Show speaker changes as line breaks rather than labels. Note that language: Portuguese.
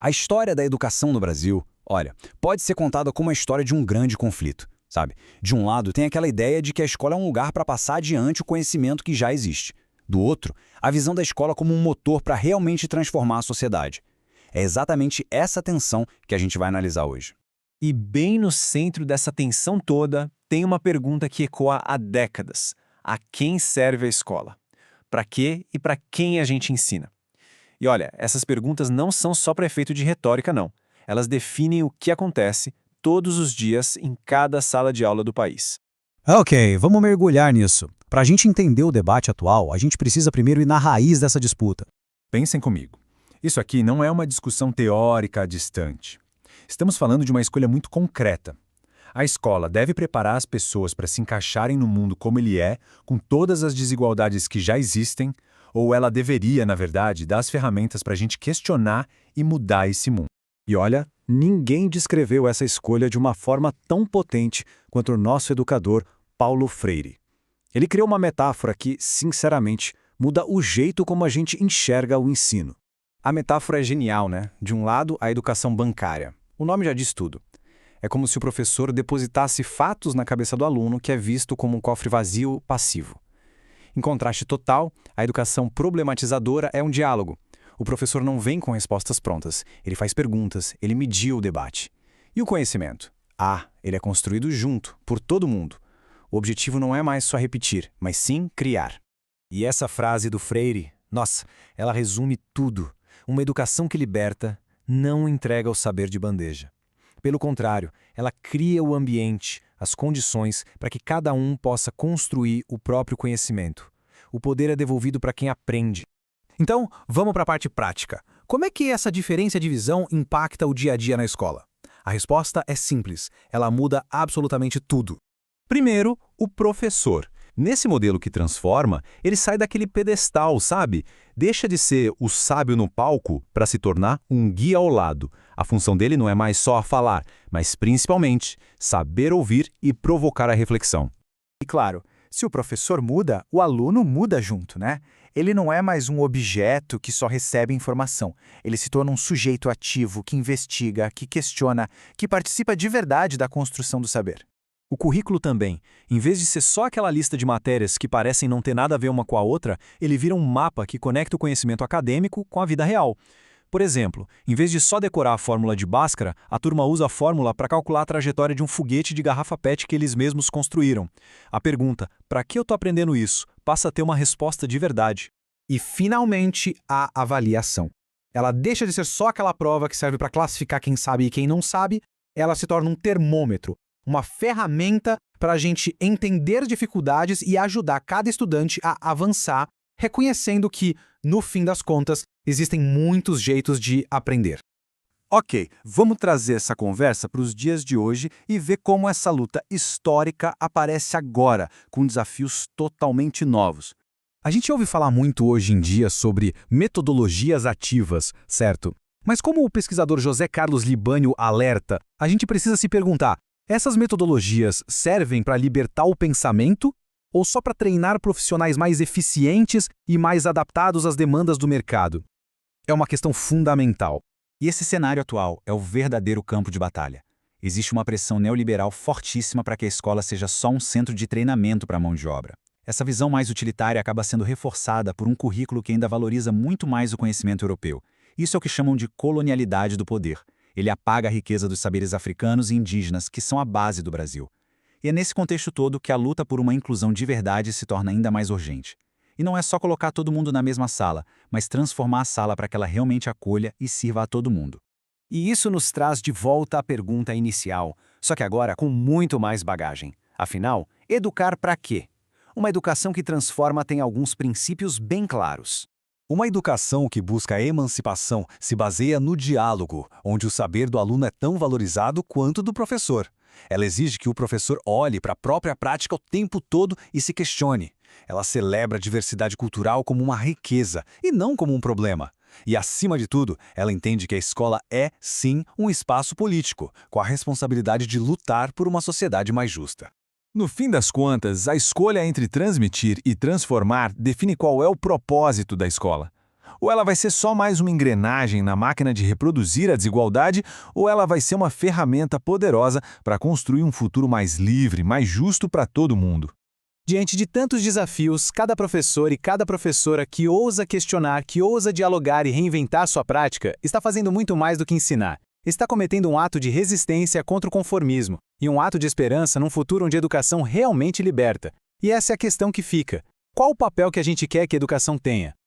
A história da educação no Brasil, olha, pode ser contada como a história de um grande conflito, sabe? De um lado, tem aquela ideia de que a escola é um lugar para passar adiante o conhecimento que já existe. Do outro, a visão da escola como um motor para realmente transformar a sociedade. É exatamente essa tensão que a gente vai analisar hoje.
E bem no centro dessa tensão toda, tem uma pergunta que ecoa há décadas. A quem serve a escola? Para quê e para quem a gente ensina? E olha, essas perguntas não são só para efeito de retórica, não. Elas definem o que acontece todos os dias em cada sala de aula do país.
Ok, vamos mergulhar nisso. Para a gente entender o debate atual, a gente precisa primeiro ir na raiz dessa disputa.
Pensem comigo. Isso aqui não é uma discussão teórica distante. Estamos falando de uma escolha muito concreta. A escola deve preparar as pessoas para se encaixarem no mundo como ele é, com todas as desigualdades que já existem, ou ela deveria, na verdade, dar as ferramentas para a gente questionar e mudar esse mundo?
E olha, ninguém descreveu essa escolha de uma forma tão potente quanto o nosso educador Paulo Freire. Ele criou uma metáfora que, sinceramente, muda o jeito como a gente enxerga o ensino.
A metáfora é genial, né? De um lado, a educação bancária. O nome já diz tudo. É como se o professor depositasse fatos na cabeça do aluno que é visto como um cofre vazio, passivo. Em contraste total, a educação problematizadora é um diálogo. O professor não vem com respostas prontas, ele faz perguntas, ele media o debate. E o conhecimento? Ele é construído junto, por todo mundo. O objetivo não é mais só repetir, mas sim criar.
E essa frase do Freire, nossa, ela resume tudo. Uma educação que liberta não entrega o saber de bandeja. Pelo contrário, ela cria o ambiente, as condições para que cada um possa construir o próprio conhecimento. O poder é devolvido para quem aprende.
Então, vamos para a parte prática. Como é que essa diferença de visão impacta o dia a dia na escola? A resposta é simples, ela muda absolutamente tudo.
Primeiro, o professor. Nesse modelo que transforma, ele sai daquele pedestal, sabe? Deixa de ser o sábio no palco para se tornar um guia ao lado. A função dele não é mais só falar, mas principalmente saber ouvir e provocar a reflexão.
E claro, se o professor muda, o aluno muda junto, né? Ele não é mais um objeto que só recebe informação. Ele se torna um sujeito ativo que investiga, que questiona, que participa de verdade da construção do saber.
O currículo também, em vez de ser só aquela lista de matérias que parecem não ter nada a ver uma com a outra, ele vira um mapa que conecta o conhecimento acadêmico com a vida real. Por exemplo, em vez de só decorar a fórmula de Bhaskara, a turma usa a fórmula para calcular a trajetória de um foguete de garrafa PET que eles mesmos construíram. A pergunta, para que eu estou aprendendo isso, passa a ter uma resposta de verdade.
E, finalmente, a avaliação. Ela deixa de ser só aquela prova que serve para classificar quem sabe e quem não sabe, ela se torna um termômetro, uma ferramenta para a gente entender dificuldades e ajudar cada estudante a avançar, reconhecendo que, no fim das contas, existem muitos jeitos de aprender.
Ok, vamos trazer essa conversa para os dias de hoje e ver como essa luta histórica aparece agora, com desafios totalmente novos.
A gente ouve falar muito hoje em dia sobre metodologias ativas, certo? Mas como o pesquisador José Carlos Libânio alerta, a gente precisa se perguntar, essas metodologias servem para libertar o pensamento ou só para treinar profissionais mais eficientes e mais adaptados às demandas do mercado? É uma questão fundamental.
E esse cenário atual é o verdadeiro campo de batalha. Existe uma pressão neoliberal fortíssima para que a escola seja só um centro de treinamento para a mão de obra. Essa visão mais utilitária acaba sendo reforçada por um currículo que ainda valoriza muito mais o conhecimento europeu. Isso é o que chamam de colonialidade do poder. Ele apaga a riqueza dos saberes africanos e indígenas, que são a base do Brasil. E é nesse contexto todo que a luta por uma inclusão de verdade se torna ainda mais urgente. E não é só colocar todo mundo na mesma sala, mas transformar a sala para que ela realmente acolha e sirva a todo mundo.
E isso nos traz de volta à pergunta inicial, só que agora com muito mais bagagem. Afinal, educar para quê? Uma educação que transforma tem alguns princípios bem claros.
Uma educação que busca a emancipação se baseia no diálogo, onde o saber do aluno é tão valorizado quanto do professor. Ela exige que o professor olhe para a própria prática o tempo todo e se questione. Ela celebra a diversidade cultural como uma riqueza e não como um problema. E, acima de tudo, ela entende que a escola é, sim, um espaço político, com a responsabilidade de lutar por uma sociedade mais justa. No fim das contas, a escolha entre transmitir e transformar define qual é o propósito da escola.
Ou ela vai ser só mais uma engrenagem na máquina de reproduzir a desigualdade, ou ela vai ser uma ferramenta poderosa para construir um futuro mais livre, mais justo para todo mundo?
Diante de tantos desafios, cada professor e cada professora que ousa questionar, que ousa dialogar e reinventar sua prática, está fazendo muito mais do que ensinar. Está cometendo um ato de resistência contra o conformismo e um ato de esperança num futuro onde a educação realmente liberta. E essa é a questão que fica. Qual o papel que a gente quer que a educação tenha?